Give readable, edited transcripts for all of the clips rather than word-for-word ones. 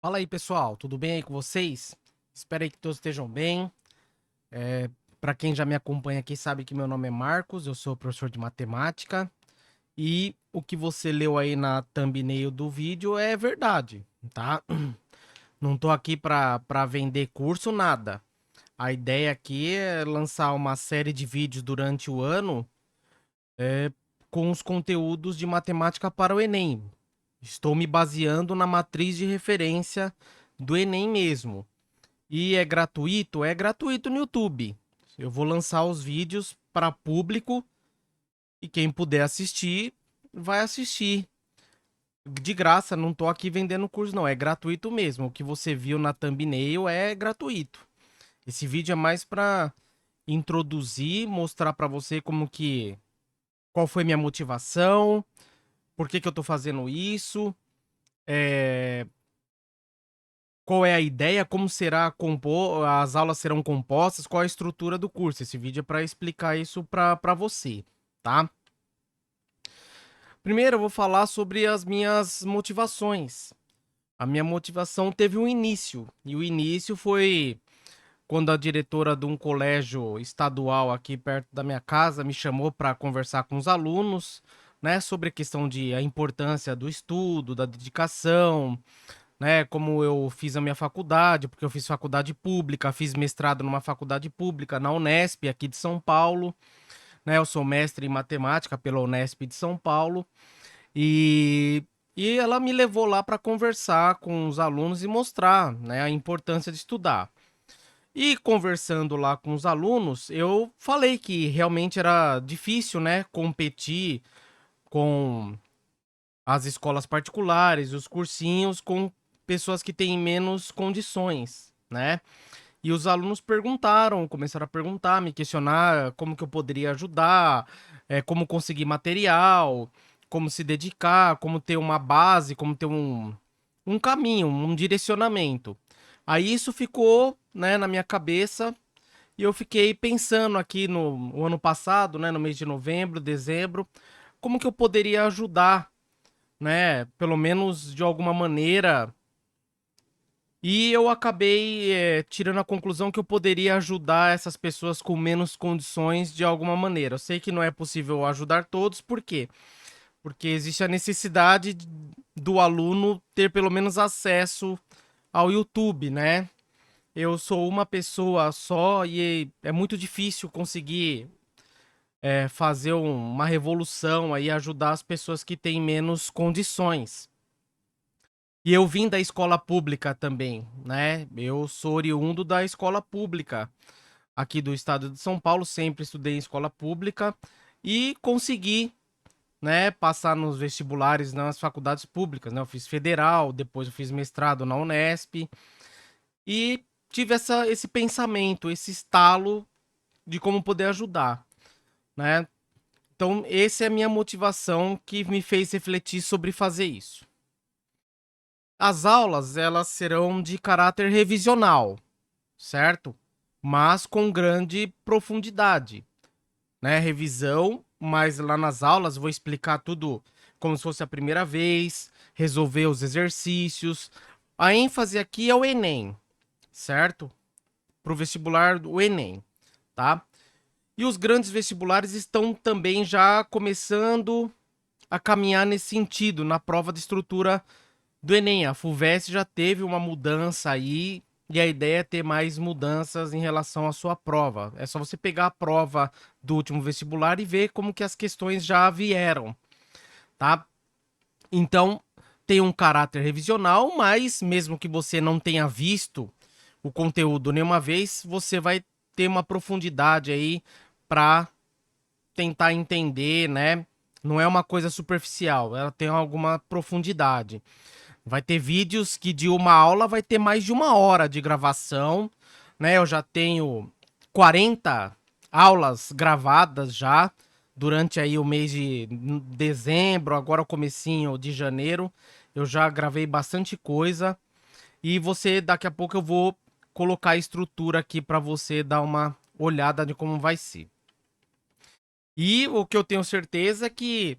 Fala aí, pessoal, tudo bem aí com vocês? Espero aí que todos estejam bem. Para quem já me acompanha aqui sabe que meu nome é Marcos, eu sou professor de matemática e o que você leu aí na thumbnail do vídeo é verdade, tá? Não tô aqui para vender curso, nada. A ideia aqui é lançar uma série de vídeos durante o ano com os conteúdos de matemática para o Enem. Estou me baseando na matriz de referência do Enem mesmo. E é gratuito? É gratuito no YouTube. Eu vou lançar os vídeos para público e quem puder assistir, vai assistir. De graça, não tô aqui vendendo curso, não. É gratuito mesmo. O que você viu na thumbnail é gratuito. Esse vídeo é mais para introduzir, mostrar para você como que. Qual foi minha motivação, por que eu tô fazendo isso, é, qual é a ideia, como será compor, as aulas serão compostas, qual a estrutura do curso. Esse vídeo é para explicar isso para você, tá? Primeiro eu vou falar sobre as minhas motivações. A minha motivação teve um início, e o início foi quando a diretora de um colégio estadual aqui perto da minha casa me chamou para conversar com os alunos, né, sobre a questão de a importância do estudo, da dedicação, né, como eu fiz a minha faculdade, porque eu fiz faculdade pública, fiz mestrado numa faculdade pública na Unesp, aqui de São Paulo, né, eu sou mestre em matemática pela Unesp de São Paulo, e, e ela me levou lá para conversar com os alunos e mostrar, né, a importância de estudar. E conversando lá com os alunos, eu falei que realmente era difícil, né, competir com as escolas particulares, os cursinhos com pessoas que têm menos condições, né? E os alunos perguntaram, começaram a perguntar, me questionar como que eu poderia ajudar, como conseguir material, como se dedicar, como ter uma base, como ter um caminho, um direcionamento. Aí isso ficou, né, na minha cabeça e eu fiquei pensando aqui no ano passado, né, no mês de novembro, dezembro, como que eu poderia ajudar, né? Pelo menos de alguma maneira. E eu acabei tirando a conclusão que eu poderia ajudar essas pessoas com menos condições de alguma maneira. Eu sei que não é possível ajudar todos, por quê? Porque existe a necessidade do aluno ter pelo menos acesso ao YouTube, né? Eu sou uma pessoa só e é muito difícil conseguir fazer uma revolução aí, ajudar as pessoas que têm menos condições. E eu vim da escola pública também, né? Eu sou oriundo da escola pública aqui do estado de São Paulo, sempre estudei em escola pública e consegui, né, passar nos vestibulares nas faculdades públicas, né? Eu fiz federal, depois eu fiz mestrado na Unesp e tive esse pensamento, esse estalo de como poder ajudar, né? Então, essa é a minha motivação que me fez refletir sobre fazer isso. As aulas, elas serão de caráter revisional, certo? Mas com grande profundidade, né? Revisão, mas lá nas aulas vou explicar tudo como se fosse a primeira vez, resolver os exercícios. A ênfase aqui é o Enem, certo? Para o vestibular do Enem, tá? E os grandes vestibulares estão também já começando a caminhar nesse sentido, na prova de estrutura do Enem. A FUVEST já teve uma mudança aí e a ideia é ter mais mudanças em relação à sua prova. É só você pegar a prova do último vestibular e ver como que as questões já vieram, tá? Então, tem um caráter revisional, mas mesmo que você não tenha visto o conteúdo nenhuma vez, você vai ter uma profundidade aí para tentar entender, né? Não é uma coisa superficial, ela tem alguma profundidade. Vai ter vídeos que de uma aula vai ter mais de uma hora de gravação, né? Eu já tenho 40 aulas gravadas já durante aí o mês de dezembro, agora o comecinho de janeiro. Eu já gravei bastante coisa e você daqui a pouco eu vou colocar a estrutura aqui para você dar uma olhada de como vai ser. E o que eu tenho certeza é que,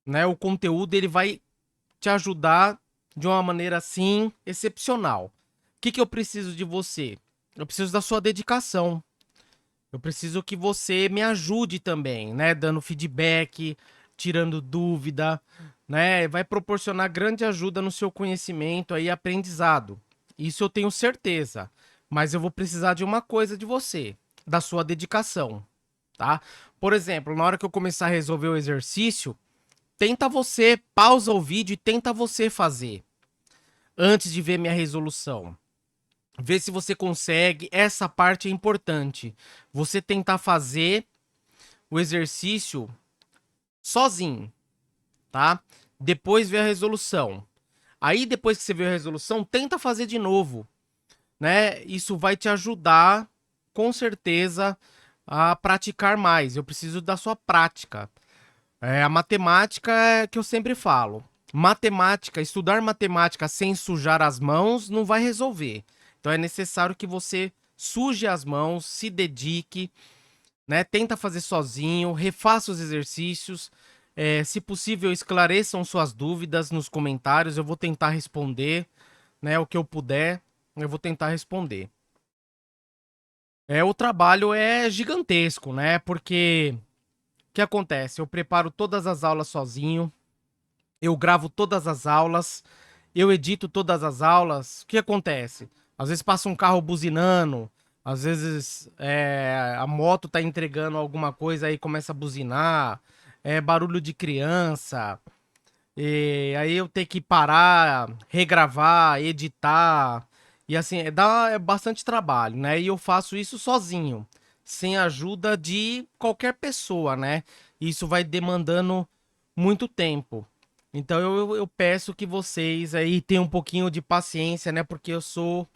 né, o conteúdo ele vai te ajudar de uma maneira assim excepcional. O que eu preciso de você? Eu preciso da sua dedicação. Eu preciso que você me ajude também, né? Dando feedback, tirando dúvida, né? Vai proporcionar grande ajuda no seu conhecimento e aprendizado. Isso eu tenho certeza. Mas eu vou precisar de uma coisa de você, da sua dedicação, tá? Por exemplo, na hora que eu começar a resolver o exercício, tenta você, pausa o vídeo e tenta você fazer antes de ver minha resolução. Vê se você consegue. Essa parte é importante. Você tentar fazer o exercício sozinho, tá? Depois ver a resolução. Aí depois que você ver a resolução, tenta fazer de novo, né? Isso vai te ajudar com certeza a praticar mais. Eu preciso da sua prática. A matemática é que eu sempre falo. Matemática, estudar matemática sem sujar as mãos não vai resolver. Então é necessário que você suje as mãos, se dedique, né? Tenta fazer sozinho, refaça os exercícios. Se possível, esclareçam suas dúvidas nos comentários. Eu vou tentar responder, né? O que eu puder, eu vou tentar responder. O trabalho é gigantesco, né? Porque o que acontece? Eu preparo todas as aulas sozinho, eu gravo todas as aulas, eu edito todas as aulas. O que acontece? Às vezes passa um carro buzinando, às vezes a moto tá entregando alguma coisa aí começa a buzinar, barulho de criança, e aí eu tenho que parar, regravar, editar, e assim, dá bastante trabalho, né? E eu faço isso sozinho, sem a ajuda de qualquer pessoa, né? Isso vai demandando muito tempo. Então eu peço que vocês aí tenham um pouquinho de paciência, né? Porque eu sou.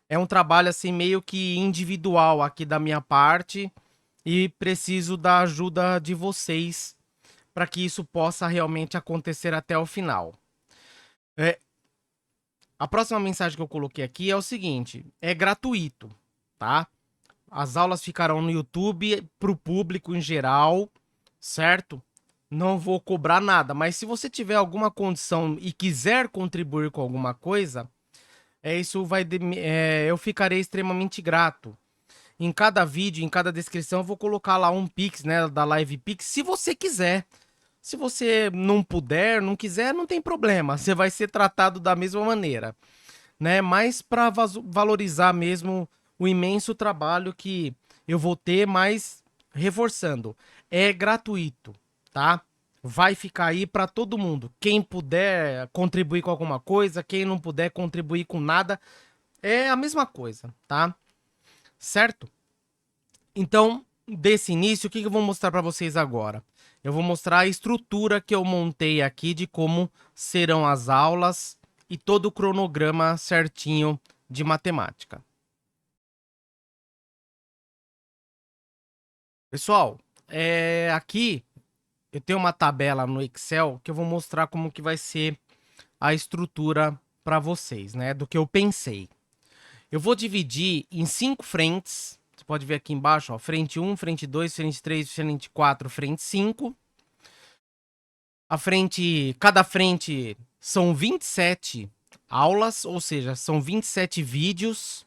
É um trabalho assim meio que individual aqui da minha parte e preciso da ajuda de vocês para que isso possa realmente acontecer até o final. É, a próxima mensagem que eu coloquei aqui é o seguinte: é gratuito, tá? As aulas ficarão no YouTube para o público em geral, certo? Não vou cobrar nada, mas se você tiver alguma condição e quiser contribuir com alguma coisa, isso vai eu ficarei extremamente grato. Em cada vídeo, em cada descrição, eu vou colocar lá um Pix, né, da Live Pix, se você quiser. Se você não puder, não quiser, não tem problema. Você vai ser tratado da mesma maneira, né? Mas para valorizar mesmo o imenso trabalho que eu vou ter, mas reforçando, é gratuito, tá? Vai ficar aí para todo mundo. Quem puder contribuir com alguma coisa, quem não puder contribuir com nada, é a mesma coisa, tá? Certo? Então, desse início, o que eu vou mostrar para vocês agora? Eu vou mostrar a estrutura que eu montei aqui de como serão as aulas e todo o cronograma certinho de matemática. Pessoal, aqui eu tenho uma tabela no Excel que eu vou mostrar como que vai ser a estrutura para vocês, né? Do que eu pensei. Eu vou dividir em 5 frentes. Você pode ver aqui embaixo, ó, frente 1, frente 2, frente 3, frente 4, frente 5. Cada frente são 27 aulas, ou seja, são 27 vídeos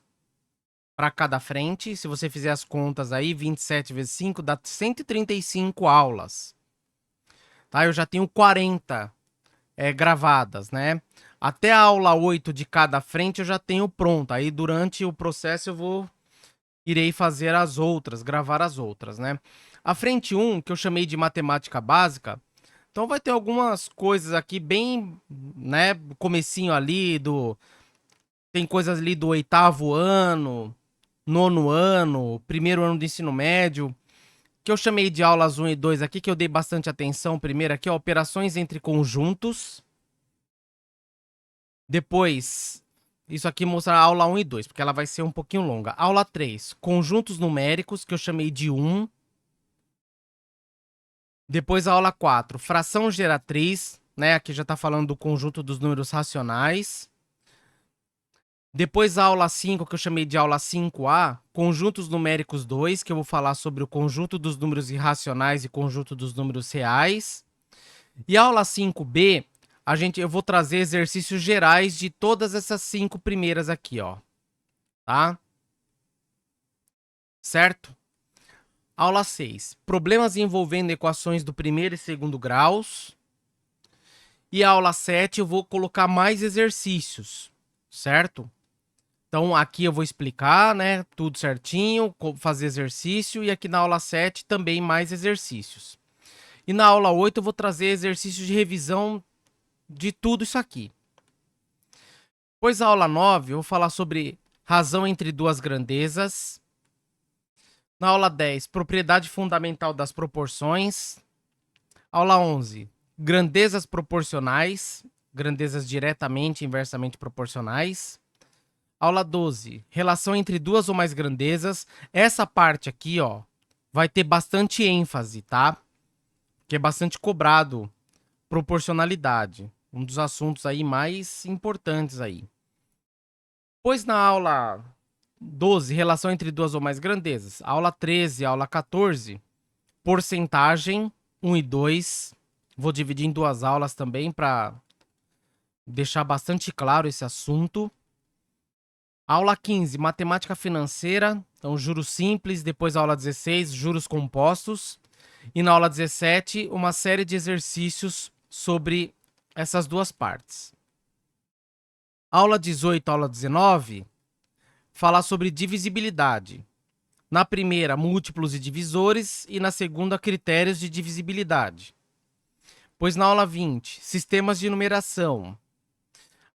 para cada frente. Se você fizer as contas aí, 27 vezes 5 dá 135 aulas. Tá? Eu já tenho 40 gravadas, né? Até a aula 8 de cada frente eu já tenho pronta. Aí durante o processo irei fazer as outras, gravar as outras, né? A frente 1, que eu chamei de matemática básica, então vai ter algumas coisas aqui bem, né, comecinho ali tem coisas ali do 8º ano, 9º ano, 1º ano do ensino médio, que eu chamei de aulas 1 e 2 aqui, que eu dei bastante atenção. Primeiro aqui, ó, operações entre conjuntos. Depois, isso aqui mostra a aula 1 e 2, porque ela vai ser um pouquinho longa. Aula 3, conjuntos numéricos, que eu chamei de 1. Depois a aula 4, fração geratriz, né? Aqui já está falando do conjunto dos números racionais. Depois a aula 5, que eu chamei de aula 5A, conjuntos numéricos 2, que eu vou falar sobre o conjunto dos números irracionais e conjunto dos números reais. E a aula 5B, eu vou trazer exercícios gerais de todas essas 5 primeiras aqui, ó. Tá? Certo? Aula 6. Problemas envolvendo equações do primeiro e segundo graus. E a aula 7 eu vou colocar mais exercícios, certo? Então aqui eu vou explicar, né, tudo certinho, fazer exercício. E aqui na aula 7 também mais exercícios. E na aula 8 eu vou trazer exercícios de revisão de tudo isso aqui. Pois a aula 9 eu vou falar sobre razão entre duas grandezas. Na aula 10, propriedade fundamental das proporções. Aula 11, grandezas proporcionais, grandezas diretamente e inversamente proporcionais. Aula 12, relação entre duas ou mais grandezas. Essa parte aqui, ó, vai ter bastante ênfase, tá? Que é bastante cobrado. Proporcionalidade, um dos assuntos aí mais importantes aí. Pois na aula 12, relação entre duas ou mais grandezas. Aula 13, aula 14, porcentagem 1 e 2. Vou dividir em 2 aulas também para deixar bastante claro esse assunto. Aula 15, matemática financeira, então juros simples. Depois aula 16, juros compostos. E na aula 17, uma série de exercícios sobre essas duas partes. Aula 18, aula 19, falar sobre divisibilidade. Na primeira, múltiplos e divisores, e na segunda, critérios de divisibilidade. Pois na aula 20, sistemas de numeração.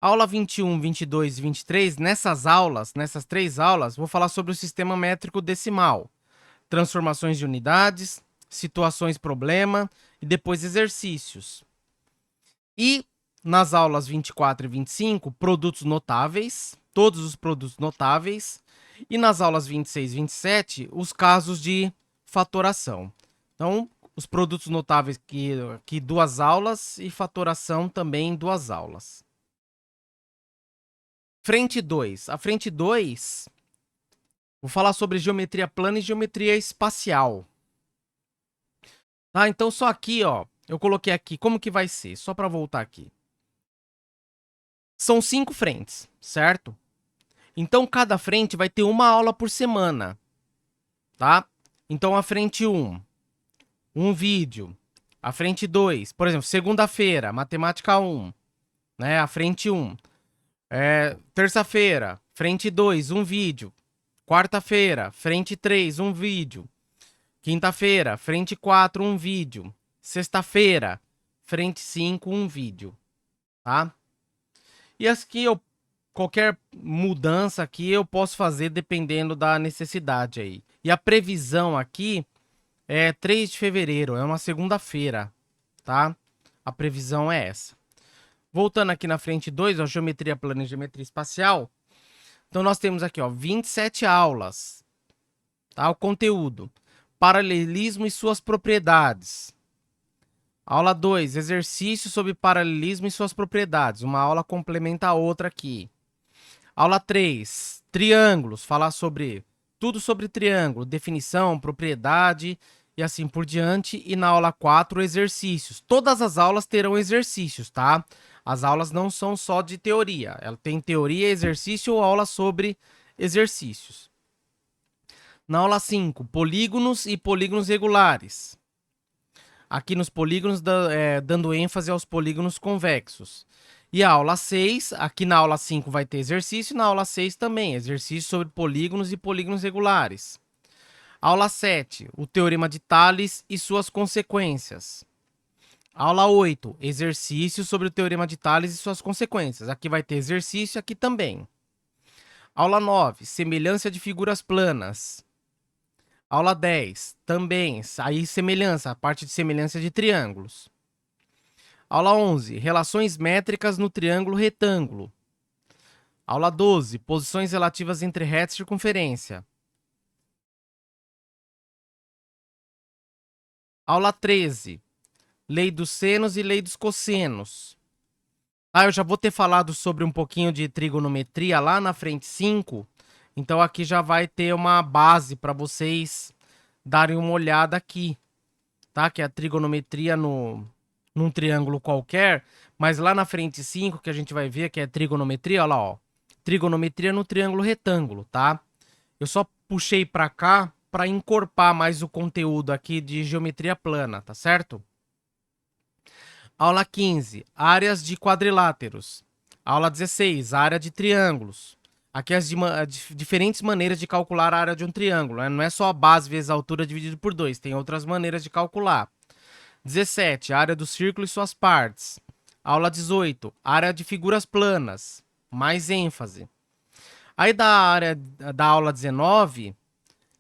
Aula 21, 22 e 23, nessas 3 aulas, vou falar sobre o sistema métrico decimal, transformações de unidades, situações problema e depois exercícios. E nas aulas 24 e 25, produtos notáveis, todos os produtos notáveis. E nas aulas 26 e 27, os casos de fatoração. Então, os produtos notáveis aqui 2 aulas e fatoração também 2 aulas. Frente 2. A frente 2, vou falar sobre geometria plana e geometria espacial. Tá? Então, só aqui, ó, eu coloquei aqui como que vai ser, só para voltar aqui. São 5 frentes, certo? Então, cada frente vai ter uma aula por semana, tá? Então, a frente 1, um vídeo. A frente 2, por exemplo, segunda-feira, matemática 1, né? A frente 1. Terça-feira, frente 2, um vídeo. Quarta-feira, frente 3, um vídeo. Quinta-feira, frente 4, um vídeo. Sexta-feira, frente 5, um vídeo, tá? E aqui qualquer mudança aqui eu posso fazer dependendo da necessidade aí. E a previsão aqui é 3 de fevereiro, é uma segunda-feira, tá? A previsão é essa. Voltando aqui na frente 2, ó, geometria plana e geometria espacial. Então nós temos aqui, ó, 27 aulas, tá? O conteúdo: paralelismo e suas propriedades. Aula 2, exercício sobre paralelismo e suas propriedades. Uma aula complementa a outra aqui. Aula 3, triângulos. Falar sobre tudo sobre triângulo, definição, propriedade e assim por diante. E na aula 4, exercícios. Todas as aulas terão exercícios, tá? As aulas não são só de teoria. Ela tem teoria, exercício ou aula sobre exercícios. Na aula 5, polígonos e polígonos regulares. Aqui nos polígonos, dando ênfase aos polígonos convexos. E a aula 6, aqui na aula 5 vai ter exercício, e na aula 6 também, exercício sobre polígonos e polígonos regulares. Aula 7, o teorema de Tales e suas consequências. Aula 8, exercício sobre o teorema de Tales e suas consequências. Aqui vai ter exercício, aqui também. Aula 9, semelhança de figuras planas. Aula 10, também, aí semelhança, a parte de semelhança de triângulos. Aula 11, relações métricas no triângulo retângulo. Aula 12, posições relativas entre reta e circunferência. Aula 13, lei dos senos e lei dos cossenos. Eu já vou ter falado sobre um pouquinho de trigonometria lá na frente 5, então aqui já vai ter uma base para vocês darem uma olhada aqui, tá? Que é a trigonometria no num triângulo qualquer, mas lá na frente 5, que a gente vai ver, que é trigonometria, olha lá, ó. Trigonometria no triângulo retângulo, tá? Eu só puxei pra cá pra encorpar mais o conteúdo aqui de geometria plana, tá certo? Aula 15, áreas de quadriláteros. Aula 16, área de triângulos. Aqui as diferentes maneiras de calcular a área de um triângulo, né? Não é só a base vezes a altura dividido por 2, tem outras maneiras de calcular. 17, área do círculo e suas partes. Aula 18, área de figuras planas. Mais ênfase. Aí da área da aula 19,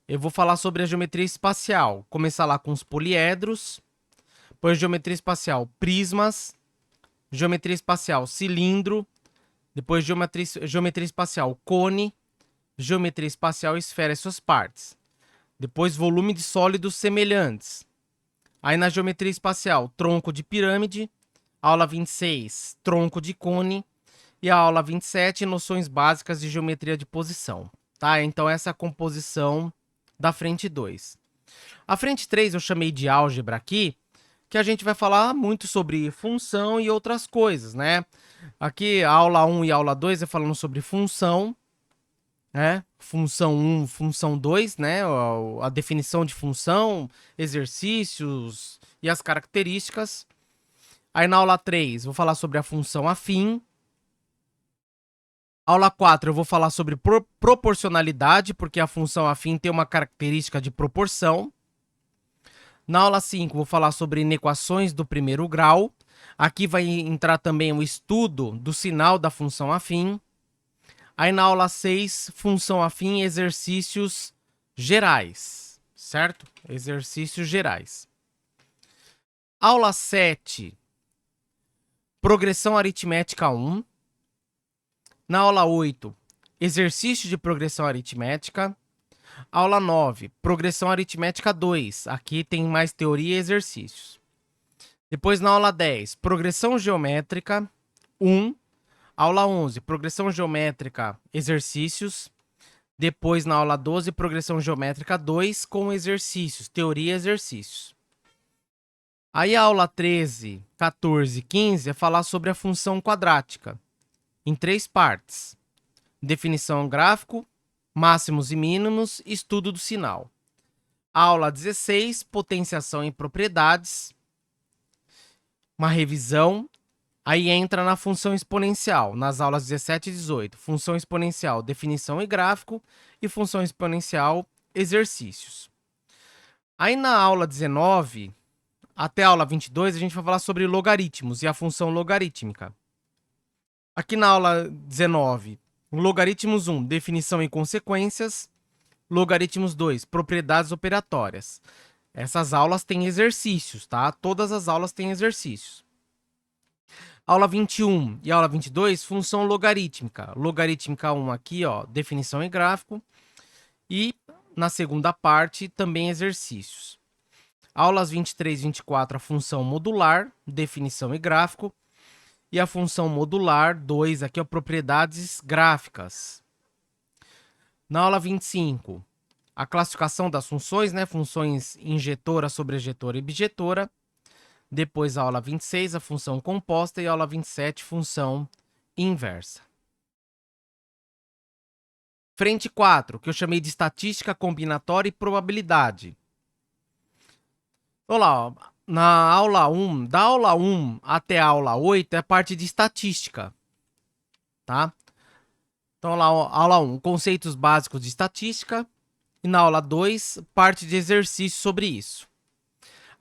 eu vou falar sobre a geometria espacial. Começar lá com os poliedros, depois geometria espacial prismas, geometria espacial cilindro, depois geometria espacial cone, geometria espacial esfera e suas partes. Depois volume de sólidos semelhantes. Aí na geometria espacial, tronco de pirâmide, aula 26, tronco de cone, e a aula 27, noções básicas de geometria de posição. Tá? Então essa é a composição da frente 2. A frente 3 eu chamei de álgebra aqui, que a gente vai falar muito sobre função e outras coisas, né? Aqui, a aula 1 e a aula 2 é falando sobre função, né? Função 1, função 2, né? A definição de função, exercícios e as características. Aí na aula 3 vou falar sobre a função afim. Aula 4 eu vou falar sobre proporcionalidade, porque a função afim tem uma característica de proporção. Na aula 5 vou falar sobre inequações do primeiro grau. Aqui vai entrar também o estudo do sinal da função afim. Aí na aula 6, função afim e exercícios gerais, certo? Exercícios gerais. Aula 7, progressão aritmética 1. Na aula 8, exercício de progressão aritmética. Aula 9, progressão aritmética 2. Aqui tem mais teoria e exercícios. Depois na aula 10, progressão geométrica 1. Aula 11, progressão geométrica, exercícios. Depois na aula 12, progressão geométrica 2 com exercícios, teoria e exercícios. Aí a aula 13, 14 e 15 é falar sobre a função quadrática, em 3 partes. Definição gráfico, máximos e mínimos, estudo do sinal. Aula 16, potenciação e propriedades, uma revisão. Aí entra na função exponencial, nas aulas 17 e 18. Função exponencial, definição e gráfico, e função exponencial, exercícios. Aí na aula 19, até a aula 22, a gente vai falar sobre logaritmos e a função logarítmica. Aqui na aula 19, logaritmos 1, definição e consequências. Logaritmos 2, propriedades operatórias. Essas aulas têm exercícios, tá? Todas as aulas têm exercícios. Aula 21 e aula 22, função logarítmica. Logarítmica 1 aqui, ó, definição e gráfico. E na segunda parte, também exercícios. Aulas 23 e 24, a função modular, definição e gráfico. E a função modular 2, aqui, ó, propriedades gráficas. Na aula 25, a classificação das funções, né? Funções injetora, sobrejetora e bijetora. Depois a aula 26, a função composta, e a aula 27, função inversa. Frente 4, que eu chamei de estatística combinatória e probabilidade. Olha lá, ó, na aula 1, da aula 1 até a aula 8 é parte de estatística, tá? Então lá, ó, aula 1, conceitos básicos de estatística, e na aula 2, parte de exercício sobre isso.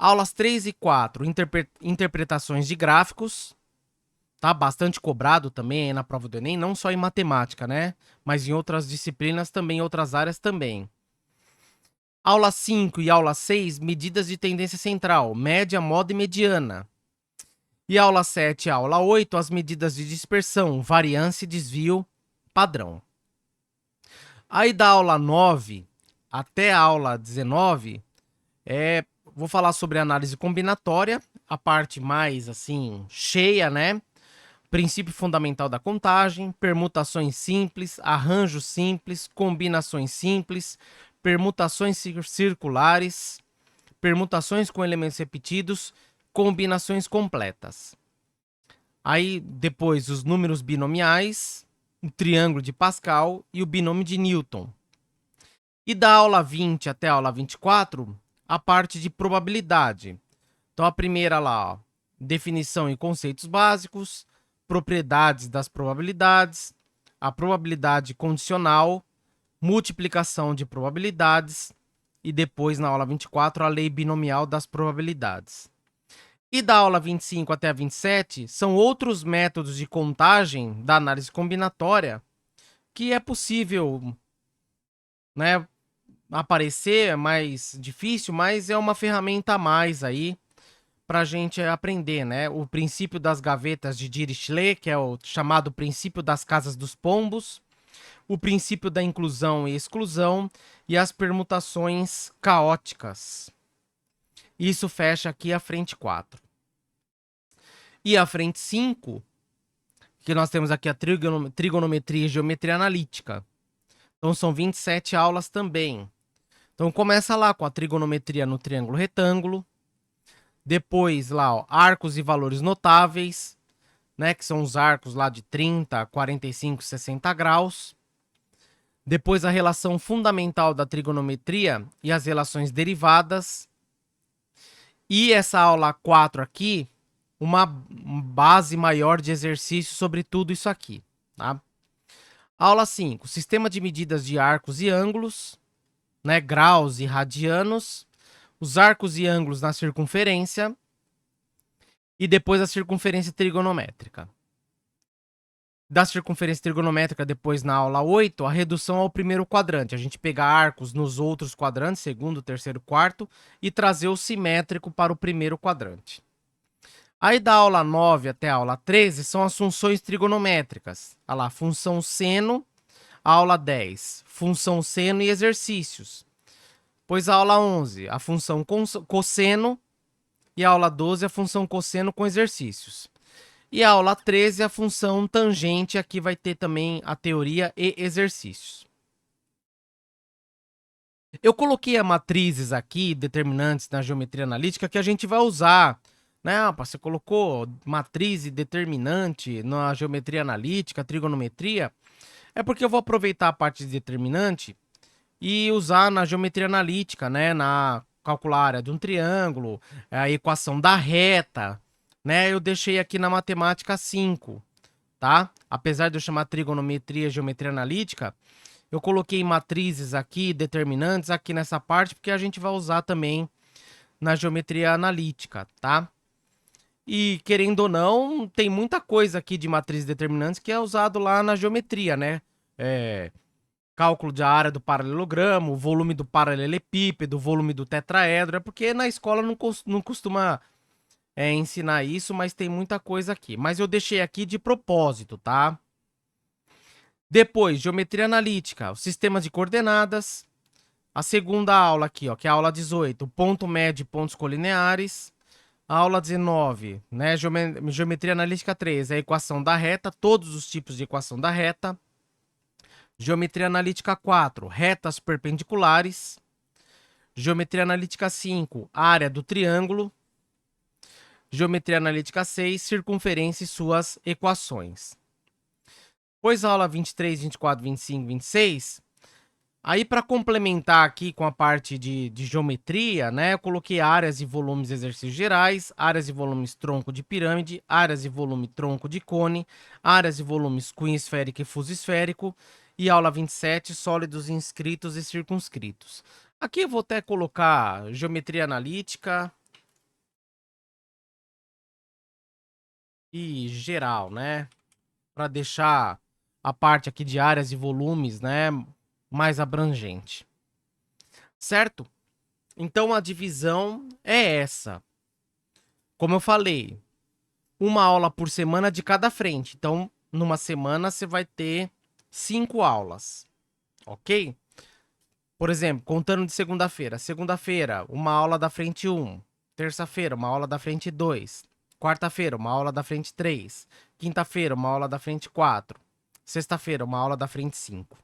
Aulas 3 e 4, interpretações de gráficos, tá? Bastante cobrado também na prova do Enem, não só em matemática, né? Mas em outras disciplinas também, em outras áreas também. Aula 5 e aula 6, medidas de tendência central, média, moda e mediana. E aula 7 e aula 8, as medidas de dispersão, variância e desvio padrão. Aí da aula 9 até a aula 19, vou falar sobre análise combinatória, a parte mais assim cheia, né? Princípio fundamental da contagem, permutações simples, arranjos simples, combinações simples, permutações circulares, permutações com elementos repetidos, combinações completas. Aí depois os números binomiais, o triângulo de Pascal e o binômio de Newton. E da aula 20 até a aula 24, a parte de probabilidade. Então a primeira lá, ó, definição e conceitos básicos, propriedades das probabilidades, a probabilidade condicional, multiplicação de probabilidades e depois na aula 24 a lei binomial das probabilidades. E da aula 25 até a 27 são outros métodos de contagem da análise combinatória que é possível, né, aparecer, é mais difícil, mas é uma ferramenta a mais aí para a gente aprender, né? O princípio das gavetas de Dirichlet, que é o chamado princípio das casas dos pombos, o princípio da inclusão e exclusão e as permutações caóticas. Isso fecha aqui a frente 4. E a frente 5, que nós temos aqui a trigonometria e geometria analítica. Então são 27 aulas também. Então começa lá com a trigonometria no triângulo retângulo. Depois lá, ó, arcos e valores notáveis, né, que são os arcos lá de 30, 45, 60 graus. Depois a relação fundamental da trigonometria e as relações derivadas. E essa aula 4 aqui, uma base maior de exercício sobre tudo isso aqui, tá? Aula 5, sistema de medidas de arcos e ângulos, né, graus e radianos, os arcos e ângulos na circunferência e depois a circunferência trigonométrica. Da circunferência trigonométrica, depois na aula 8, a redução ao primeiro quadrante. A gente pegar arcos nos outros quadrantes, segundo, terceiro, quarto, e trazer o simétrico para o primeiro quadrante. Aí da aula 9 até a aula 13 são as funções trigonométricas. Olha lá, função seno, aula 10, função seno e exercícios. Pois a aula 11, a função cosseno, e a aula 12, a função cosseno com exercícios. E a aula 13, a função tangente, aqui vai ter também a teoria e exercícios. Eu coloquei a matrizes aqui, determinantes na geometria analítica, que a gente vai usar, né? Você colocou matriz e determinante na geometria analítica, trigonometria, é porque eu vou aproveitar a parte de determinante e usar na geometria analítica, né? Na calcular a área de um triângulo, a equação da reta, né? Eu deixei aqui na matemática 5, tá? Apesar de eu chamar trigonometria e geometria analítica, eu coloquei matrizes aqui, determinantes aqui nessa parte, porque a gente vai usar também na geometria analítica, tá? E querendo ou não, tem muita coisa aqui de matrizes determinantes que é usado lá na geometria, né? Cálculo da área do paralelogramo, o volume do paralelepípedo, o volume do tetraedro, é porque na escola não costuma ensinar isso, mas tem muita coisa aqui. Mas eu deixei aqui de propósito, tá? Depois, geometria analítica, os sistemas de coordenadas. A segunda aula aqui, ó, que é a aula 18, ponto médio e pontos colineares. A aula 19, né, geometria analítica 3, a equação da reta, todos os tipos de equação da reta. Geometria analítica 4, retas perpendiculares. Geometria analítica 5, área do triângulo. Geometria analítica 6, circunferência e suas equações. Depois a aula 23, 24, 25, 26. Aí para complementar aqui com a parte de geometria, né, eu coloquei áreas e volumes exercícios gerais, áreas e volumes tronco de pirâmide, áreas e volume tronco de cone, áreas e volumes cunho esférico e fuso esférico, e aula 27, sólidos inscritos e circunscritos. Aqui eu vou até colocar geometria analítica e geral, né, para deixar a parte aqui de áreas e volumes, né, mais abrangente. Certo? Então a divisão é essa. Como eu falei, uma aula por semana de cada frente. Então, numa semana você vai ter 5 aulas, ok? Por exemplo, contando de segunda-feira. Segunda-feira, uma aula da frente 1. Terça-feira, uma aula da frente 2. Quarta-feira, uma aula da frente 3. Quinta-feira, uma aula da frente 4. Sexta-feira, uma aula da frente 5.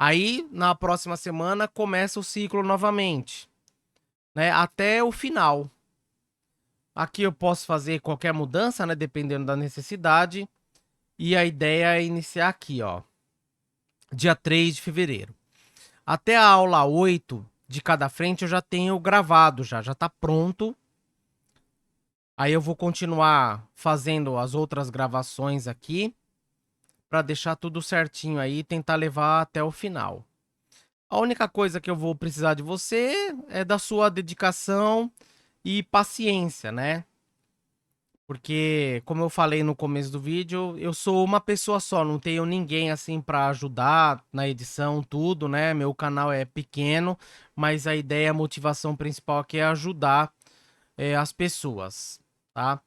Aí, na próxima semana, começa o ciclo novamente, né? Até o final. Aqui eu posso fazer qualquer mudança, né, dependendo da necessidade. E a ideia é iniciar aqui, ó, dia 3 de fevereiro. Até a aula 8 de cada frente eu já tenho gravado, já tá pronto. Aí eu vou continuar fazendo as outras gravações aqui para deixar tudo certinho aí e tentar levar até o final. A única coisa que eu vou precisar de você é da sua dedicação e paciência, né? Porque, como eu falei no começo do vídeo, eu sou uma pessoa só, não tenho ninguém assim para ajudar na edição, tudo, né? Meu canal é pequeno, mas a ideia, a motivação principal aqui é ajudar as pessoas, tá?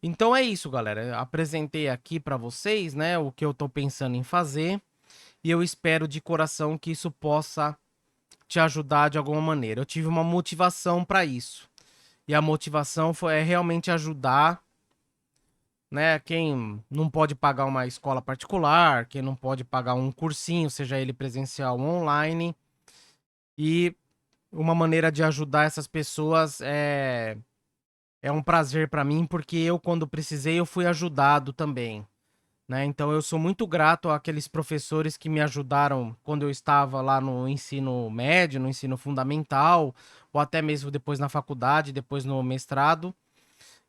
Então é isso, galera. Eu apresentei aqui para vocês, né, o que eu tô pensando em fazer e eu espero de coração que isso possa te ajudar de alguma maneira. Eu tive uma motivação para isso. E a motivação é realmente ajudar, né, quem não pode pagar uma escola particular, quem não pode pagar um cursinho, seja ele presencial ou online. E uma maneira de ajudar essas pessoas é um prazer para mim, porque eu, quando precisei, eu fui ajudado também, né? Então eu sou muito grato àqueles professores que me ajudaram quando eu estava lá no ensino médio, no ensino fundamental, ou até mesmo depois na faculdade, depois no mestrado.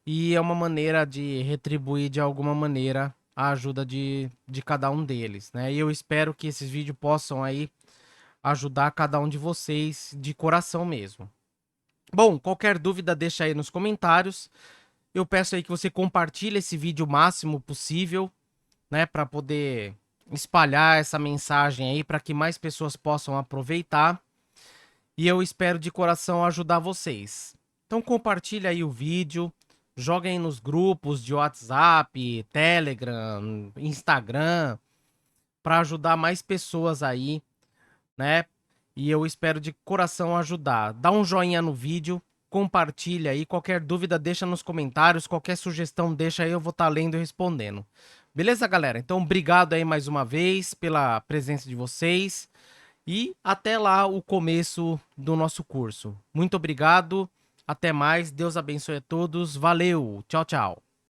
E é uma maneira de retribuir de alguma maneira a ajuda de cada um deles, né? E eu espero que esses vídeos possam aí ajudar cada um de vocês de coração mesmo. Bom, qualquer dúvida deixa aí nos comentários. Eu peço aí que você compartilhe esse vídeo o máximo possível, né, para poder espalhar essa mensagem aí para que mais pessoas possam aproveitar. E eu espero de coração ajudar vocês. Então compartilha aí o vídeo, joguem nos grupos de WhatsApp, Telegram, Instagram, para ajudar mais pessoas aí, né? E eu espero de coração ajudar. Dá um joinha no vídeo, compartilha aí, qualquer dúvida deixa nos comentários, qualquer sugestão deixa aí, eu vou estar lendo e respondendo. Beleza, galera? Então, obrigado aí mais uma vez pela presença de vocês e até lá o começo do nosso curso. Muito obrigado, até mais, Deus abençoe a todos, valeu, tchau, tchau.